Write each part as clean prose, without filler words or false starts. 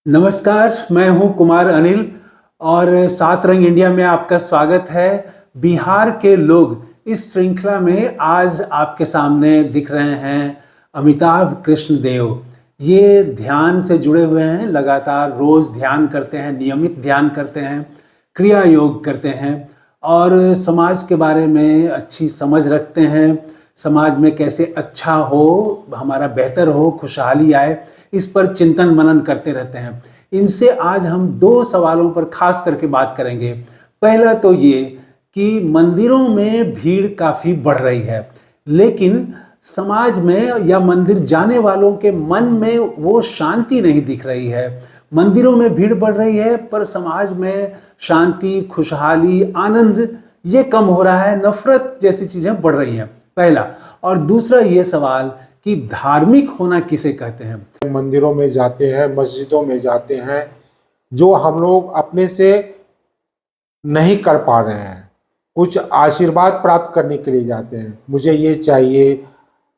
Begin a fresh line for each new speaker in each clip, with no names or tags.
नमस्कार, मैं हूं कुमार अनिल और सात रंग इंडिया में आपका स्वागत है। बिहार के लोग इस श्रृंखला में आज आपके सामने दिख रहे हैं। अमिताभ कृष्ण देव ये ध्यान से जुड़े हुए हैं, लगातार रोज ध्यान करते हैं, नियमित ध्यान करते हैं, क्रिया योग करते हैं और समाज के बारे में अच्छी समझ रखते हैं। समाज में कैसे अच्छा हो, हमारा बेहतर हो, खुशहाली आए, इस पर चिंतन मनन करते रहते हैं। इनसे आज हम दो सवालों पर खास करके बात करेंगे। पहला तो ये कि मंदिरों में भीड़ काफी बढ़ रही है, लेकिन समाज में या मंदिर जाने वालों के मन में वो शांति नहीं दिख रही है। मंदिरों में भीड़ बढ़ रही है पर समाज में शांति, खुशहाली, आनंद ये कम हो रहा है, नफरत जैसी चीजें बढ़ रही हैं। पहला। और दूसरा ये सवाल कि धार्मिक होना किसे कहते हैं।
मंदिरों में जाते हैं, मस्जिदों में जाते हैं, जो हम लोग अपने से नहीं कर पा रहे हैं, कुछ आशीर्वाद प्राप्त करने के लिए जाते हैं। मुझे ये चाहिए,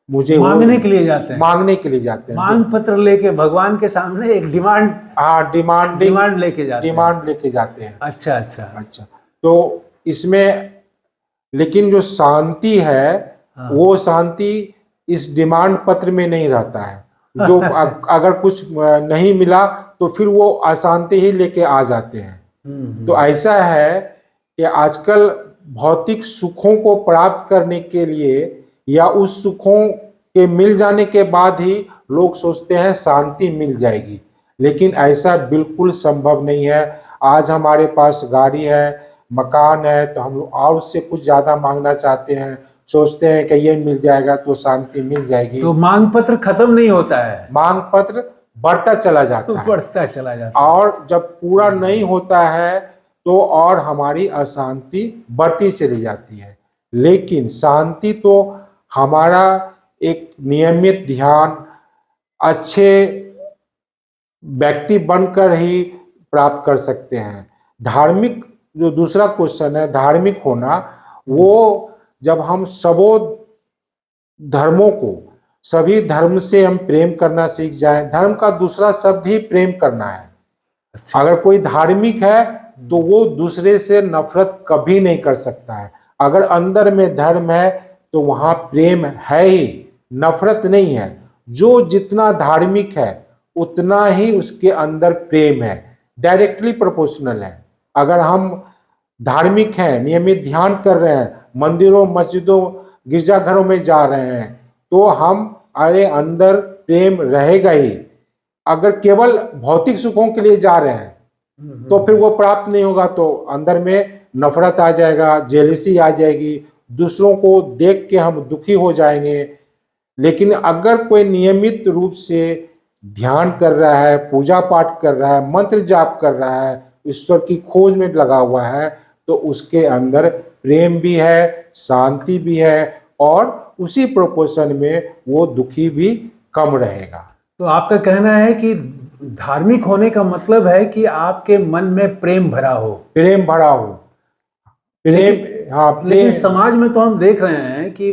मुझे
मांगने के लिए जाते हैं।
मांगने के लिए जाते हैं,
मांग पत्र लेके भगवान के सामने एक डिमांड,
हाँ,
डिमांड लेके जाते
हैं।
अच्छा अच्छा
अच्छा, तो इसमें लेकिन जो शांति है,
हाँ।
वो शांति इस डिमांड पत्र में नहीं रहता है। जो अगर कुछ नहीं मिला तो फिर वो अशांति ही लेके आ जाते हैं। तो ऐसा है कि आजकल भौतिक सुखों को प्राप्त करने के लिए या उस सुखों के मिल जाने के बाद ही लोग सोचते हैं शांति मिल जाएगी, लेकिन ऐसा बिल्कुल संभव नहीं है। आज हमारे पास गाड़ी है, मकान है, तो हम लोग और उससे कुछ ज्यादा मांगना चाहते हैं, सोचते हैं कि ये मिल जाएगा तो शांति मिल जाएगी।
तो मांग पत्र खत्म नहीं होता है,
मांग पत्र बढ़ता चला जाता है,
बढ़ता चला जाता है।
और जब पूरा नहीं होता है तो और हमारी अशांति बढ़ती चली जाती है। लेकिन शांति तो हमारा एक नियमित ध्यान, अच्छे व्यक्ति बनकर ही प्राप्त कर सकते हैं। धार्मिक, जो दूसरा क्वेश्चन है धार्मिक होना, वो जब हम सबों धर्मों को, सभी धर्म से हम प्रेम करना सीख जाएं। धर्म का दूसरा शब्द ही प्रेम करना है। अच्छा। अगर कोई धार्मिक है तो वो दूसरे से नफरत कभी नहीं कर सकता है। अगर अंदर में धर्म है तो वहां प्रेम है ही, नफरत नहीं है। जो जितना धार्मिक है उतना ही उसके अंदर प्रेम है, डायरेक्टली प्रोपोर्शनल है। अगर हम धार्मिक हैं, नियमित ध्यान कर रहे हैं, मंदिरों, मस्जिदों, गिरजाघरों में जा रहे हैं, तो हमारे अंदर प्रेम रहेगा ही। अगर केवल भौतिक सुखों के लिए जा रहे हैं तो फिर वो प्राप्त नहीं होगा, तो अंदर में नफरत आ जाएगा, जेलसी आ जाएगी, दूसरों को देख के हम दुखी हो जाएंगे। लेकिन अगर कोई नियमित रूप से ध्यान कर रहा है, पूजा पाठ कर रहा है, मंत्र जाप कर रहा है, ईश्वर की खोज में लगा हुआ है, तो उसके अंदर प्रेम भी है, शांति भी है, और उसी प्रोपोर्शन में वो दुखी भी कम रहेगा।
तो आपका कहना है कि धार्मिक होने का मतलब है कि आपके मन में प्रेम भरा हो,
प्रेम भरा हो, प्रेम, हाँ।
लेकिन समाज में तो हम देख रहे हैं कि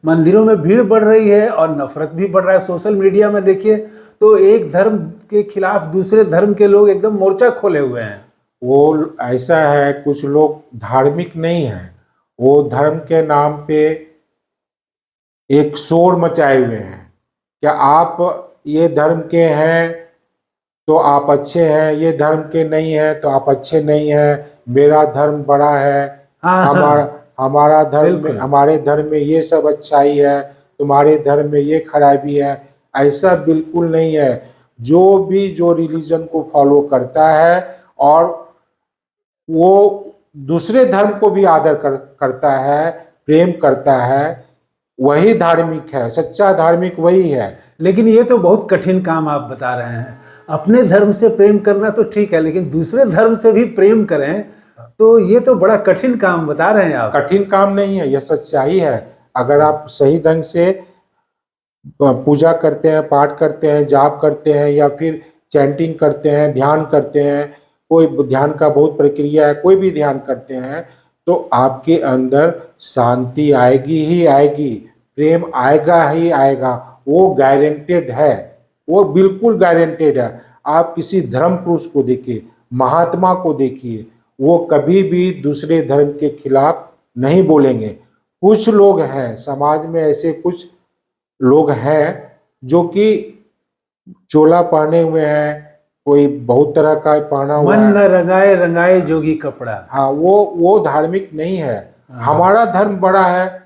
मंदिरों में भीड़ बढ़ रही है और नफरत भी बढ़ रहा है। सोशल मीडिया में देखिए तो एक धर्म के खिलाफ दूसरे धर्म के लोग एकदम मोर्चा खोले हुए हैं।
वो ऐसा है, कुछ लोग धार्मिक नहीं है, वो धर्म के नाम पे एक शोर मचाए हुए हैं। क्या आप ये धर्म के हैं तो आप अच्छे हैं, ये धर्म के नहीं है तो आप अच्छे नहीं हैं, मेरा धर्म बड़ा है, हमारा धर्म में, हमारे धर्म में ये सब अच्छाई है, तुम्हारे धर्म में ये खराबी है। ऐसा बिल्कुल नहीं है। जो भी जो रिलीजन को फॉलो करता है और वो दूसरे धर्म को भी आदर करता है, प्रेम करता है, वही धार्मिक है। सच्चा धार्मिक वही है।
लेकिन ये तो बहुत कठिन काम आप बता रहे हैं। अपने धर्म से प्रेम करना तो ठीक है, लेकिन दूसरे धर्म से भी प्रेम करें तो ये तो बड़ा कठिन काम बता रहे हैं आप।
कठिन काम नहीं है, यह सच्चाई है। अगर आप सही ढंग से पूजा करते हैं, पाठ करते हैं, जाप करते हैं, या फिर चैंटिंग करते हैं, ध्यान करते हैं, कोई ध्यान का बहुत प्रक्रिया है, कोई भी ध्यान करते हैं, तो आपके अंदर शांति आएगी ही आएगी, प्रेम आएगा ही आएगा। वो गारंटेड है, वो बिल्कुल गारंटेड है। आप किसी धर्म पुरुष को देखिए, महात्मा को देखिए, वो कभी भी दूसरे धर्म के खिलाफ नहीं बोलेंगे। कुछ लोग हैं समाज में, ऐसे कुछ लोग हैं जो कि चोला पहने हुए हैं, कोई बहुत तरह का पहना हुआ
मन
है।
न रंगाए रंगाए जोगी कपड़ा।
हाँ, वो धार्मिक नहीं है। हमारा धर्म बड़ा है,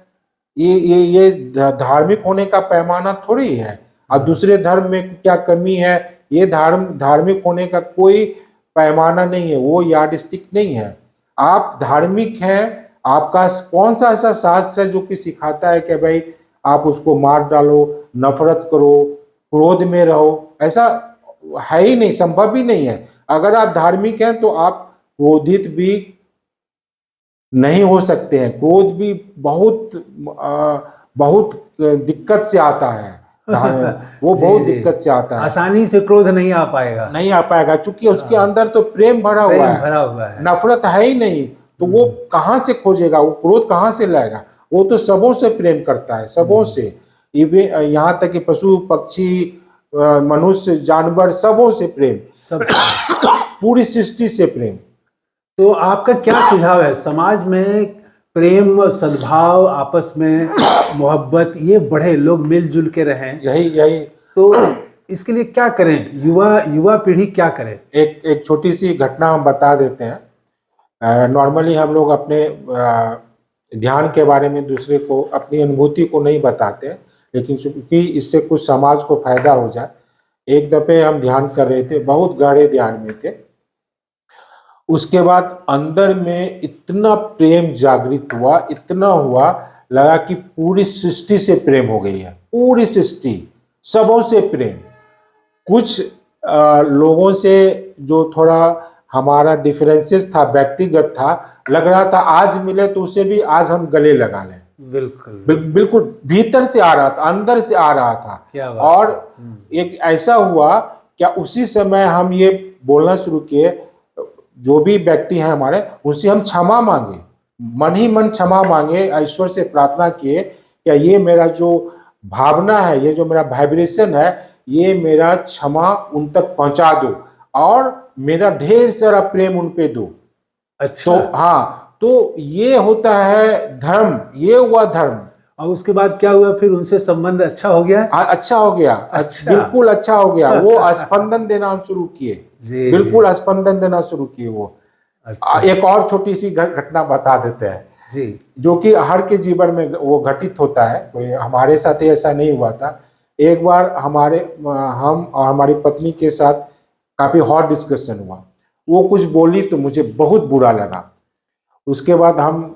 ये धार्मिक होने का पैमाना थोड़ी है। और दूसरे धर्म में क्या कमी है, ये धार्मिक होने का कोई पैमाना नहीं है, वो यार्डस्टिक नहीं है। आप धार्मिक हैं, आपका कौन सा ऐसा शास्त्र है जो कि सिखाता है कि भाई आप उसको मार डालो, नफरत करो, क्रोध में रहो? ऐसा है ही नहीं, संभव ही नहीं है। अगर आप धार्मिक हैं तो आप क्रोधित भी नहीं हो सकते हैं। क्रोध भी बहुत दिक्कत से आता है। वो बहुत
जी,
दिक्कत से आता है,
आसानी से क्रोध नहीं आ पाएगा।
नहीं आ पाएगा, क्योंकि उसके अंदर तो प्रेम भरा हुआ
प्रेम
है,
भरा हुआ है।
नफरत है ही नहीं। तो वो कहाँ से खोजेगा, वो क्रोध कहाँ से लाएगा? वो तो सबों से प्रेम करता है, सबों से। यहाँ तक कि पशु पक्षी, मनुष्य, जानवर, सबों से प्रेम,
सब।
पूरी सृष्टि से प्रेम।
तो आपका क्या सुझाव है, समाज में प्रेम, सद्भाव, आपस में मोहब्बत ये बढ़े, लोग मिलजुल के रहें,
यही
तो इसके लिए क्या करें? युवा पीढ़ी क्या करे?
एक छोटी सी घटना हम बता देते हैं। नॉर्मली हम लोग अपने ध्यान के बारे में दूसरे को, अपनी अनुभूति को नहीं बताते, लेकिन क्योंकि इससे कुछ समाज को फायदा हो जाए। एक दफे हम ध्यान कर रहे थे, बहुत गहरे ध्यान में थे। उसके बाद अंदर में इतना प्रेम जागृत हुआ, इतना हुआ, लगा कि पूरी सृष्टि से प्रेम हो गई है, पूरी सृष्टि, सबों से प्रेम। कुछ लोगों से जो थोड़ा हमारा डिफरेंसेस था, व्यक्तिगत था, लग रहा था आज मिले तो उससे भी आज हम गले लगा लें। बिल्कुल भीतर से आ रहा था, अंदर से आ रहा था।
क्या बात।
और एक ऐसा हुआ, क्या उसी समय हम ये बोलना शुरू किए, जो भी व्यक्ति हैं हमारे, उनसे हम क्षमा मांगे, मन ही मन क्षमा मांगे, ईश्वर से प्रार्थना किए, क्या ये मेरा जो भावना है, ये जो मेरा वाइब्रेशन है, ये मेरा क्षमा उन तक पहुंचा दो और मेरा ढेर सारा प्रेम उन पे दो।
अच्छा।
तो हाँ, तो ये होता है धर्म, ये हुआ धर्म।
और उसके बाद क्या हुआ फिर? उनसे संबंध अच्छा हो गया?
अच्छा हो गया।
अच्छा।
बिल्कुल अच्छा हो गया। वो स्पंदन देना हम शुरू किए, बिल्कुल स्पंदन देना शुरू किए वो।
अच्छा।
एक और छोटी सी घटना बता देते हैं
जी,
जो कि हर के जीवन में वो घटित होता है, कोई हमारे साथ ही ऐसा नहीं हुआ था। एक बार हम और हमारी पत्नी के साथ काफी हॉट डिस्कशन हुआ। वो कुछ बोली तो मुझे बहुत बुरा लगा। उसके बाद हम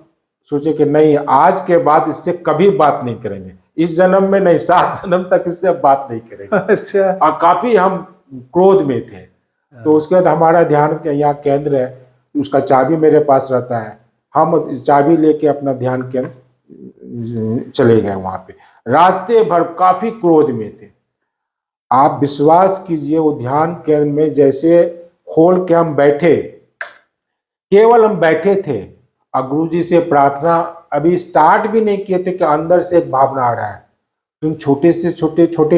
सोचे कि नहीं, आज के बाद इससे कभी बात नहीं करेंगे, इस जन्म में नहीं, 7 जन्म तक इससे अब बात नहीं करेंगे।
अच्छा।
और काफी हम क्रोध में थे। तो उसके बाद हमारा ध्यान के यहाँ केंद्र है, उसका चाबी मेरे पास रहता है। हम चाबी लेके अपना ध्यान केंद्र चले गए। वहां पे रास्ते भर काफी क्रोध में थे। आप विश्वास कीजिए, वो ध्यान केंद्र में जैसे खोल के हम बैठे, केवल हम बैठे थे और गुरु जी से प्रार्थना अभी स्टार्ट भी नहीं किए थे कि अंदर से एक भावना आ रहा है, तुम छोटे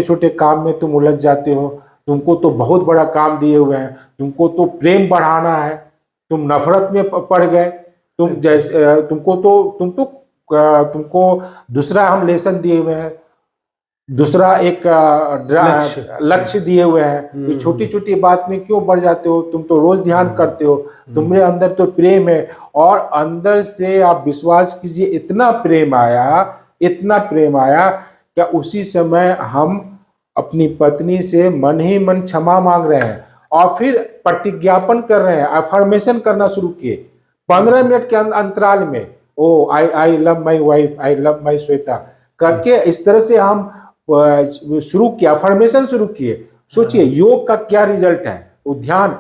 छोटे काम में तुम उलझ जाते हो, तुमको तो बहुत बड़ा काम दिए हुए हैं, तुमको तो प्रेम बढ़ाना है, तुम नफरत में पड़ गए। तुम जैसे तुमको दूसरा हम लेसन दिए हुए हैं, दूसरा एक लक्ष्य दिए हुए हैं। ये छोटी छोटी बात में क्यों बढ़ जाते हो? तुम तो रोज ध्यान करते हो, तुम्हारे अंदर तो प्रेम है। और अंदर से आप विश्वास कीजिए, इतना प्रेम आया, इतना प्रेम आया, क्या उसी समय हम अपनी पत्नी से मन ही मन क्षमा मांग रहे हैं और फिर प्रतिज्ञापन कर रहे हैं, अफर्मेशन करना शुरू किए 15 मिनट के अंतराल में। Oh I love my wife, I love my Shweta करके इस तरह से हम शुरू किया, अफर्मेशन शुरू किए। सोचिए योग का क्या रिजल्ट है। वो ध्यान,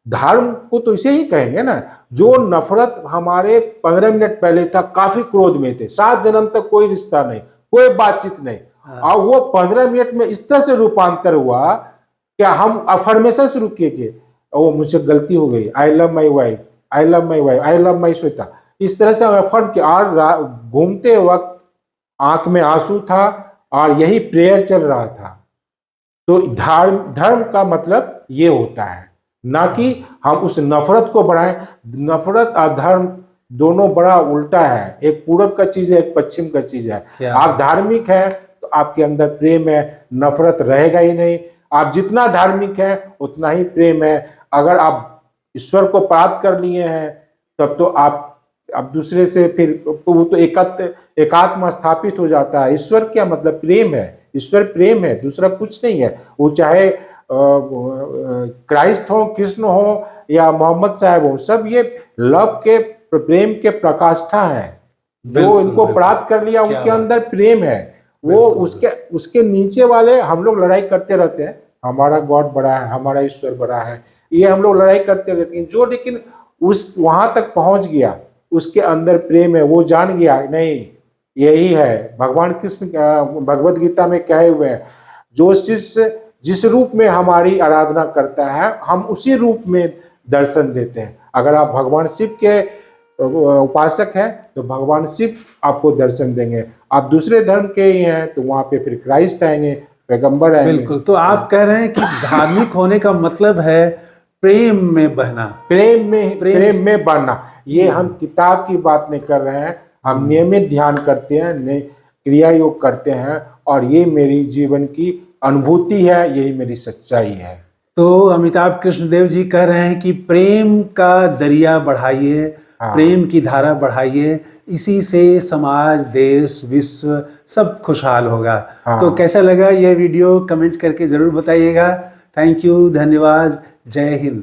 धर्म को तो इसे ही कहेंगे ना। जो नफरत हमारे 15 मिनट पहले था, काफी क्रोध में थे, 7 जन्म तक कोई रिश्ता नहीं, कोई बातचीत नहीं, और वो 15 मिनट में इस तरह से रूपांतर हुआ क्या हम अफर्मेशन शुरू किए कि वो मुझसे गलती हो गई, आई love my wife, I love my wife, I love my Shweta. इस तरह से अफर्म किया। और घूमते वक्त आंख में आंसू था और यही प्रेयर चल रहा था। तो धर्म का मतलब ये होता है, ना कि हम उस नफरत को बढ़ाएं। नफरत और धर्म दोनों बड़ा उल्टा है, एक पूरब का चीज है, एक पश्चिम का चीज है।
क्या
आप धार्मिक है तो आपके अंदर प्रेम है, नफरत रहेगा ही नहीं। आप जितना धार्मिक है उतना ही प्रेम है। अगर आप ईश्वर को प्राप्त कर लिए हैं तब तो आप दूसरे से फिर वो तो एकात्म स्थापित हो जाता है। ईश्वर क्या मतलब प्रेम है, ईश्वर प्रेम है, दूसरा कुछ नहीं है। वो चाहे क्राइस्ट हो, कृष्ण हो या मोहम्मद साहब हो, सब ये लव के प्रेम के प्रकाष्ठा है। जो
बिल्कुल,
इनको
बिल्कुल।
प्राप्त कर लिया
क्या
उनके
बात।
अंदर प्रेम है। वो
बिल्कुल,
उसके नीचे वाले हम लोग लड़ाई करते रहते हैं, हमारा गॉड बड़ा है, हमारा ईश्वर बड़ा है, ये हम लोग लड़ाई करते रहते हैं। जो लेकिन उस वहां तक पहुंच गया, उसके अंदर प्रेम है, वो जान गया नहीं यही है। भगवान कृष्ण भगवत गीता में कहे हुए हैं, जो शिष्य जिस रूप में हमारी आराधना करता है हम उसी रूप में दर्शन देते हैं। अगर आप भगवान शिव के उपासक हैं तो भगवान शिव आपको दर्शन देंगे। आप दूसरे धर्म के ही हैं तो वहां पे फिर क्राइस्ट आएंगे, पैगंबर आएंगे।
बिल्कुल। तो आप कह रहे हैं कि धार्मिक होने का मतलब है प्रेम में बहना,
प्रेम में बढ़ना। ये हम किताब की बात नहीं कर रहे हैं, हम नियमित ध्यान करते हैं, क्रिया योग करते हैं, और ये मेरी जीवन की अनुभूति है, यही मेरी सच्चाई है।
तो अमिताभ कृष्णदेव जी कह रहे हैं कि प्रेम का दरिया बढ़ाइए, प्रेम की धारा बढ़ाइए, इसी से समाज, देश, विश्व सब खुशहाल होगा। तो कैसा लगा यह वीडियो कमेंट करके जरूर बताइएगा। थैंक यू, धन्यवाद, जय हिंद।